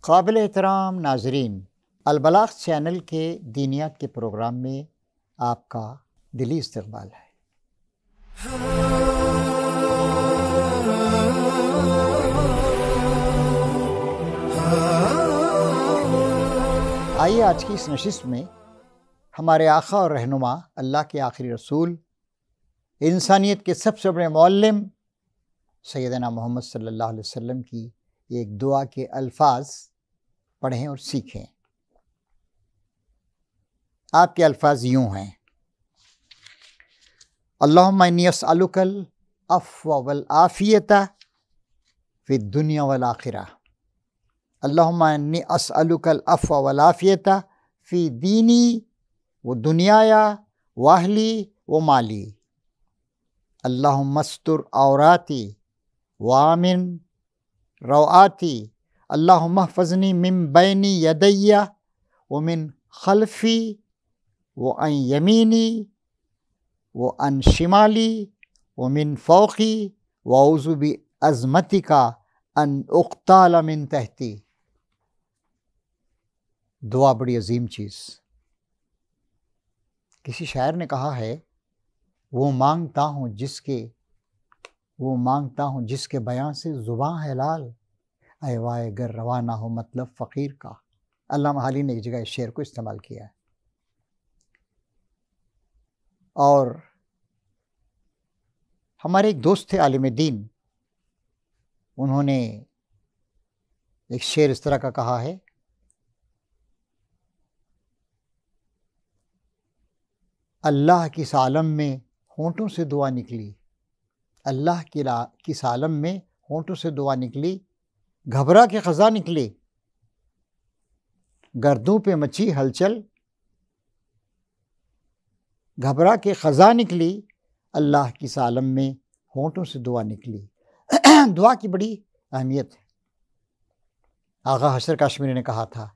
قابل احترام ناظرین، البلاغ چینل کے دینیات کے پروگرام میں آپ کا دلی استقبال ہے۔ آئیے آج کی اس نشست میں ہمارے آقا اور رہنما، اللہ کے آخری رسول، انسانیت کے سب سے بڑے معلم سیدنا محمد صلی اللہ علیہ وسلم کی ایک دعا کے الفاظ پڑھیں اور سیکھیں۔ آپ کے الفاظ یوں ہیں: اللہم انی اسألک العفو والعافیۃ فی الدنیا والآخرہ۔ اللہم انی اسألک العفو والعافیۃ فی دینی و دنیایا و اہلی و مالی۔ اللہم استر عوراتی وآمن روآتی۔ اللہم احفظنی من بین یدی ومن خلفی وعن یمینی وعن شمالی ومن فوقی واعوذ بعظمتک ان اغتال من تحتی۔ دعا بڑی عظیم چیز۔ کسی شاعر نے کہا ہے، وہ مانگتا ہوں جس کے بیان سے زباں ہے لال، اے وائے گر روا نہ ہو مطلب فقیر کا۔ علامہ حالی نے ایک جگہ اس شعر کو استعمال کیا ہے۔ اور ہمارے ایک دوست تھے عالم دین، انہوں نے ایک شعر اس طرح کا کہا ہے: اللہ کس عالم میں ہونٹوں سے دعا نکلی، اللہ کس عالم میں ہونٹوں سے دعا نکلی، گھبرا کے خزاں نکلی، گردوں پہ مچی ہلچل، گھبرا کے خزاں نکلی، اللہ کس عالم میں ہونٹوں سے دعا نکلی۔ دعا کی بڑی اہمیت ہے۔ آغا حشر کاشمیری نے کہا تھا،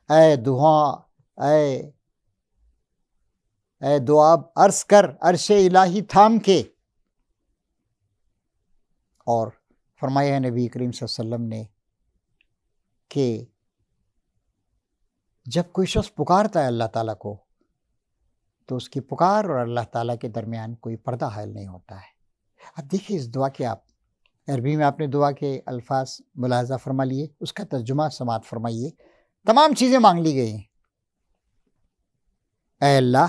اے دعا عرض کر عرش الہی تھام کے۔ اور فرمایا نبی کریم صلی اللہ علیہ وسلم نے کہ جب کوئی شخص پکارتا ہے اللہ تعالیٰ کو تو اس کی پکار اور اللہ تعالیٰ کے درمیان کوئی پردہ حائل نہیں ہوتا ہے۔ اب دیکھیے اس دعا کے، آپ عربی میں آپ نے دعا کے الفاظ ملاحظہ فرما لیے، اس کا ترجمہ سماعت فرمائیے۔ تمام چیزیں مانگ لی گئی ہیں۔ اے اللہ،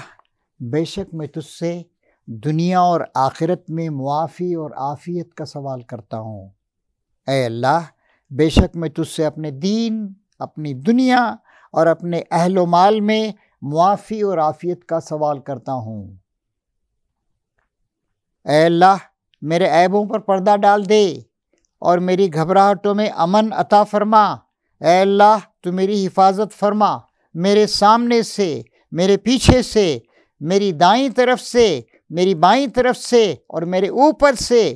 بے شک میں تجھ سے دنیا اور آخرت میں معافی اور عافیت کا سوال کرتا ہوں۔ اے اللہ، بے شک میں تجھ سے اپنے دین، اپنی دنیا اور اپنے اہل و مال میں معافی اور عافیت کا سوال کرتا ہوں۔ اے اللہ، میرے عیبوں پر پردہ ڈال دے اور میری گھبراہٹوں میں امن عطا فرما۔ اے اللہ، تو میری حفاظت فرما، میرے سامنے سے، میرے پیچھے سے، میری دائیں طرف سے، میری بائیں طرف سے اور میرے اوپر سے۔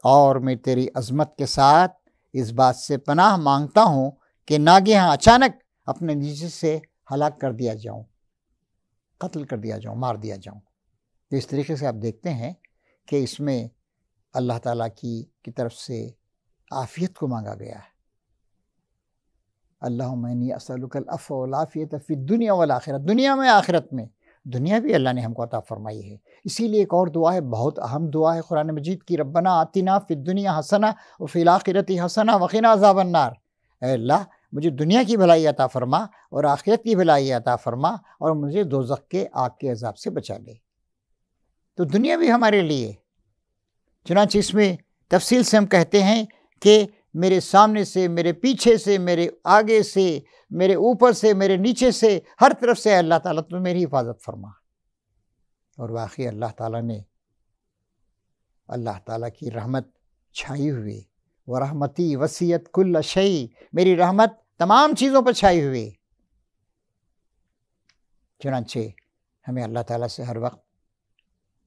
اور میں تیری عظمت کے ساتھ اس بات سے پناہ مانگتا ہوں کہ ناگہاں اچانک اپنے نیچے سے ہلاک کر دیا جاؤں، قتل کر دیا جاؤں، مار دیا جاؤں۔ تو اس طریقے سے آپ دیکھتے ہیں کہ اس میں اللہ تعالیٰ کی طرف سے عافیت کو مانگا گیا ہے۔ اللہم انی اسألک العفو والعافیۃ فی الدنیا والآخرہ، دنیا میں آخرت میں۔ دنیا بھی اللہ نے ہم کو عطا فرمائی ہے۔ اسی لیے ایک اور دعا ہے، بہت اہم دعا ہے قرآن مجید کی، ربنا آتنا فی الدنیا حسنہ وفی الآخرۃ حسنہ وقنا عذاب النار۔ اے اللہ، مجھے دنیا کی بھلائی عطا فرما اور آخرت کی بھلائی عطا فرما اور مجھے دوزخ کے آگ کے عذاب سے بچا لے۔ تو دنیا بھی ہمارے لیے، چنانچہ اس میں تفصیل سے ہم کہتے ہیں کہ میرے سامنے سے، میرے پیچھے سے، میرے آگے سے، میرے اوپر سے، میرے نیچے سے، ہر طرف سے اللہ تعالیٰ تو میری حفاظت فرما۔ اور واقعی اللہ تعالیٰ کی رحمت چھائی ہوئی، ورحمتی وسعت کل شیء، میری رحمت تمام چیزوں پر چھائی ہوئی۔ چنانچہ ہمیں اللہ تعالیٰ سے ہر وقت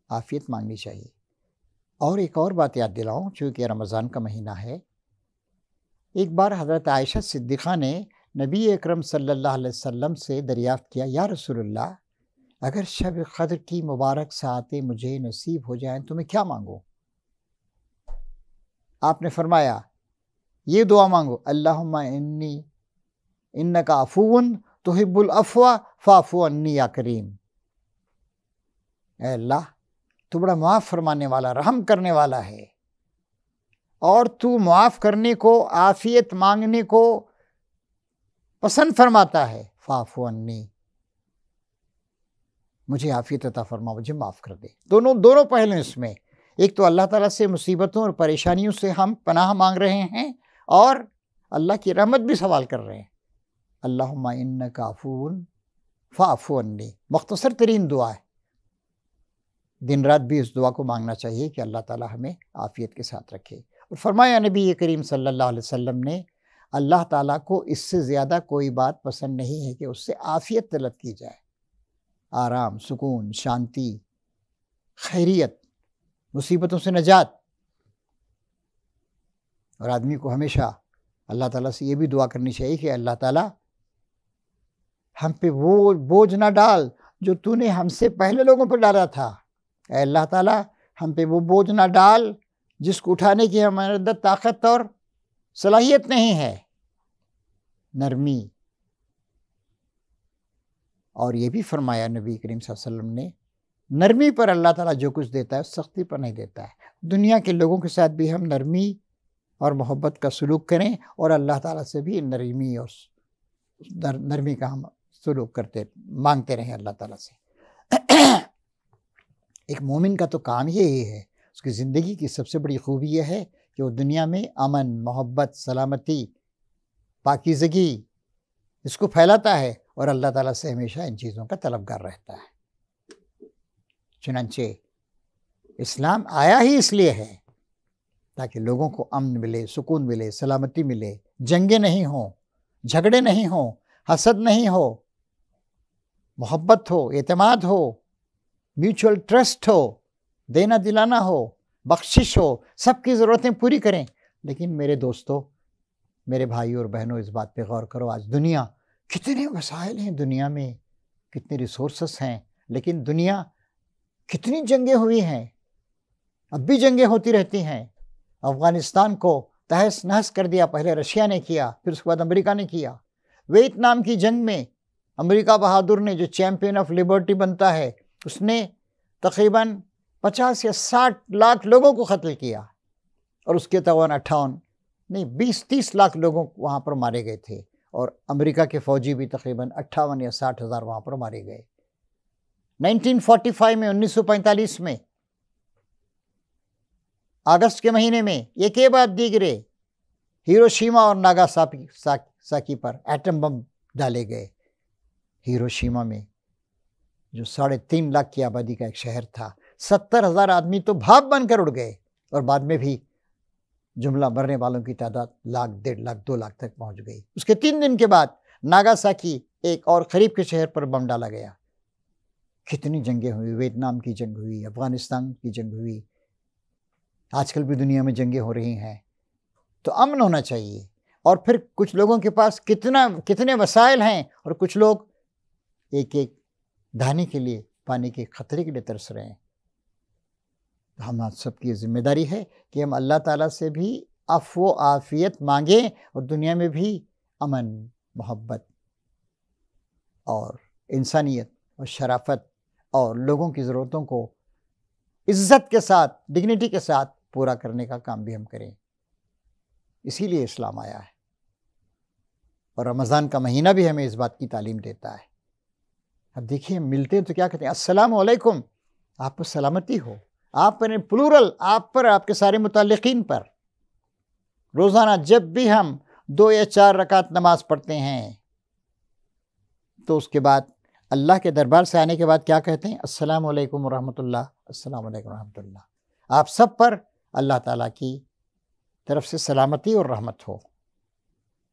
عافیت مانگنی چاہیے۔ اور ایک اور بات یاد دلاؤں، چونکہ رمضان کا مہینہ ہے، ایک بار حضرت عائشہ صدیقہ نے نبی اکرم صلی اللہ علیہ وسلم سے دریافت کیا، یا رسول اللہ، اگر شب قدر کی مبارک ساعتیں مجھے نصیب ہو جائیں تو میں کیا مانگوں؟ آپ نے فرمایا، یہ دعا مانگو، اللہم انی انک عفو تحب العفو فاعف عنی یا کریم۔ اے اللہ تو بڑا معاف فرمانے والا، رحم کرنے والا ہے، اور تو معاف کرنے کو، عافیت مانگنے کو پسند فرماتا ہے۔ فاعف عنی، مجھے عافیت عطا فرما، مجھے معاف کر دے۔ دونوں پہلو اس میں، ایک تو اللہ تعالیٰ سے مصیبتوں اور پریشانیوں سے ہم پناہ مانگ رہے ہیں، اور اللہ کی رحمت بھی سوال کر رہے ہیں۔ اللہم انک عفو فاعف عنی، مختصر ترین دعا ہے، دن رات بھی اس دعا کو مانگنا چاہیے کہ اللہ تعالیٰ ہمیں عافیت کے ساتھ رکھے۔ اور فرمایا نبی کریم صلی اللہ علیہ وسلم نے، اللہ تعالیٰ کو اس سے زیادہ کوئی بات پسند نہیں ہے کہ اس سے عافیت طلب کی جائے، آرام، سکون، شانتی، خیریت، مصیبتوں سے نجات۔ اور آدمی کو ہمیشہ اللہ تعالیٰ سے یہ بھی دعا کرنی چاہیے کہ اللہ تعالیٰ ہم پہ وہ بوجھ نہ ڈال جو تو نے ہم سے پہلے لوگوں پر ڈالا تھا۔ اے اللہ تعالیٰ ہم پہ وہ بوجھ نہ ڈال جس کو اٹھانے کی ہمارے اندر طاقت اور صلاحیت نہیں ہے۔ نرمی، اور یہ بھی فرمایا نبی کریم صلی اللہ علیہ وسلم نے، نرمی پر اللہ تعالیٰ جو کچھ دیتا ہے سختی پر نہیں دیتا ہے۔ دنیا کے لوگوں کے ساتھ بھی ہم نرمی اور محبت کا سلوک کریں، اور اللہ تعالیٰ سے بھی نرمی اور نرمی کا ہم سلوک مانگتے رہیں اللہ تعالیٰ سے۔ ایک مومن کا تو کام یہی ہے، اس کی زندگی کی سب سے بڑی خوبی یہ ہے کہ وہ دنیا میں امن، محبت، سلامتی، پاکیزگی اس کو پھیلاتا ہے، اور اللہ تعالیٰ سے ہمیشہ ان چیزوں کا طلبگار رہتا ہے۔ چنانچہ اسلام آیا ہی اس لیے ہے تاکہ لوگوں کو امن ملے، سکون ملے، سلامتی ملے، جنگیں نہیں ہوں، جھگڑے نہیں ہوں، حسد نہیں ہو، محبت ہو، اعتماد ہو، میوچل ٹرسٹ ہو، دینا دلانا ہو، بخشش ہو، سب کی ضرورتیں پوری کریں۔ لیکن میرے دوستو، میرے بھائیوں اور بہنوں، اس بات پہ غور کرو، آج دنیا، کتنے وسائل ہیں دنیا میں، کتنے ریسورسز ہیں، لیکن دنیا کتنی جنگیں ہوئی ہیں، اب بھی جنگیں ہوتی رہتی ہیں۔ افغانستان کو تہس نہس کر دیا، پہلے رشیا نے کیا، پھر اس کے بعد امریکہ نے کیا۔ ویتنام کی جنگ میں امریکہ بہادر نے، جو چیمپئن آف لبرٹی بنتا ہے، اس نے تقریباً 50 یا 60 لاکھ لوگوں کو قتل کیا، اور اس کے توان 20-30 لاکھ لوگوں وہاں پر مارے گئے تھے، اور امریکہ کے فوجی بھی تقریباً 58 یا 60 ہزار وہاں پر مارے گئے۔ 1945 میں 1945 میں اگست کے مہینے میں ایک بعد دیگرے ہیروشیما اور ناگاساکی پر ایٹم بم ڈالے گئے۔ ہیروشیما میں جو 3.5 لاکھ کی آبادی کا ایک شہر تھا، 70,000 آدمی تو بھاپ بن کر اڑ گئے، اور بعد میں بھی جملہ مرنے والوں کی تعداد 1 لاکھ، 1.5 لاکھ، 2 لاکھ تک پہنچ گئی۔ اس کے 3 دن کے بعد ناگاساکی، ایک اور قریب کے شہر پر بم ڈالا گیا۔ کتنی جنگیں ہوئی، ویتنام کی جنگ ہوئی، افغانستان کی جنگ ہوئی، آج کل بھی دنیا میں جنگیں ہو رہی ہیں۔ تو امن ہونا چاہیے، اور پھر کچھ لوگوں کے پاس کتنے وسائل ہیں، اور کچھ لوگ ایک دانے کے لیے، پانی کے خطرے کے لیے ترس رہے ہیں۔ ہم سب کی ذمہ داری ہے کہ ہم اللہ تعالیٰ سے بھی عفو و عافیت مانگیں، اور دنیا میں بھی امن، محبت اور انسانیت اور شرافت اور لوگوں کی ضرورتوں کو عزت کے ساتھ، ڈگنیٹی کے ساتھ پورا کرنے کا کام بھی ہم کریں۔ اسی لیے اسلام آیا ہے، اور رمضان کا مہینہ بھی ہمیں اس بات کی تعلیم دیتا ہے۔ اب دیکھیے، ملتے ہیں تو کیا کہتے ہیں؟ السلام علیکم، آپ پر سلامتی ہو، آپ پر پلورل، آپ پر، آپ کے سارے متعلقین پر۔ روزانہ جب بھی ہم 2 یا 4 رکعت نماز پڑھتے ہیں تو اس کے بعد اللہ کے دربار سے آنے کے بعد کیا کہتے ہیں؟ السلام علیکم ورحمۃ اللہ، السلام علیکم ورحمۃ اللہ۔ آپ سب پر اللہ تعالیٰ کی طرف سے سلامتی اور رحمت ہو۔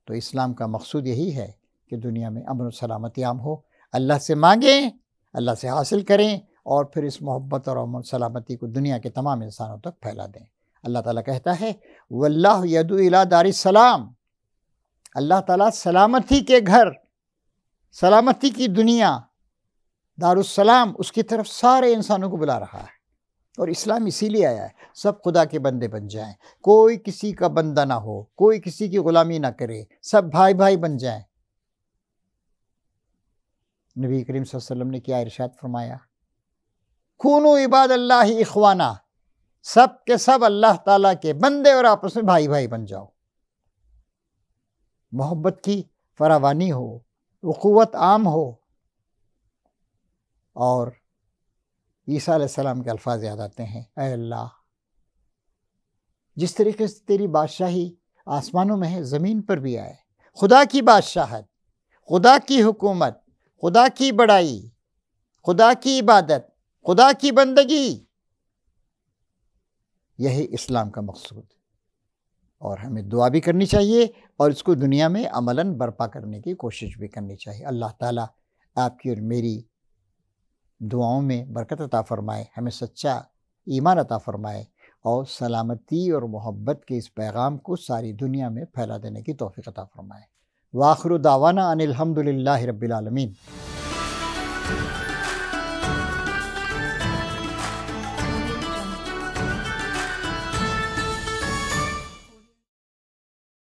تو اسلام کا مقصود یہی ہے کہ دنیا میں امن و سلامتی عام ہو، اللہ سے مانگیں، اللہ سے حاصل کریں، اور پھر اس محبت اور امن و سلامتی کو دنیا کے تمام انسانوں تک پھیلا دیں۔ اللہ تعالیٰ کہتا ہے واللہ یدعو الی دار السلام، اللہ تعالیٰ سلامتی کے گھر، سلامتی کی دنیا، دار السلام، اس کی طرف سارے انسانوں کو بلا رہا ہے۔ اور اسلام اسی لیے آیا ہے، سب خدا کے بندے بن جائیں، کوئی کسی کا بندہ نہ ہو، کوئی کسی کی غلامی نہ کرے، سب بھائی بھائی بن جائیں۔ نبی کریم صلی اللہ علیہ وسلم نے کیا ارشاد فرمایا؟ کونو عباد اللہ اخوانا، سب کے سب اللہ تعالیٰ کے بندے اور آپس میں بھائی بھائی بن جاؤ۔ محبت کی فراوانی ہو، اخوت عام ہو، اور عیسیٰ علیہ السلام کے الفاظ یاد آتے ہیں، اے اللہ، جس طریقے سے تیری بادشاہی آسمانوں میں ہے، زمین پر بھی آئے، خدا کی بادشاہت، خدا کی حکومت، خدا کی بڑائی، خدا کی عبادت، خدا کی بندگی، یہی اسلام کا مقصود ہے۔ اور ہمیں دعا بھی کرنی چاہیے اور اس کو دنیا میں عملاً برپا کرنے کی کوشش بھی کرنی چاہیے۔ اللہ تعالیٰ آپ کی اور میری دعاؤں میں برکت عطا فرمائے، ہمیں سچا ایمان عطا فرمائے، اور سلامتی اور محبت کے اس پیغام کو ساری دنیا میں پھیلا دینے کی توفیق عطا فرمائے۔ وآخر دعوانا ان الحمد للہ رب العالمین۔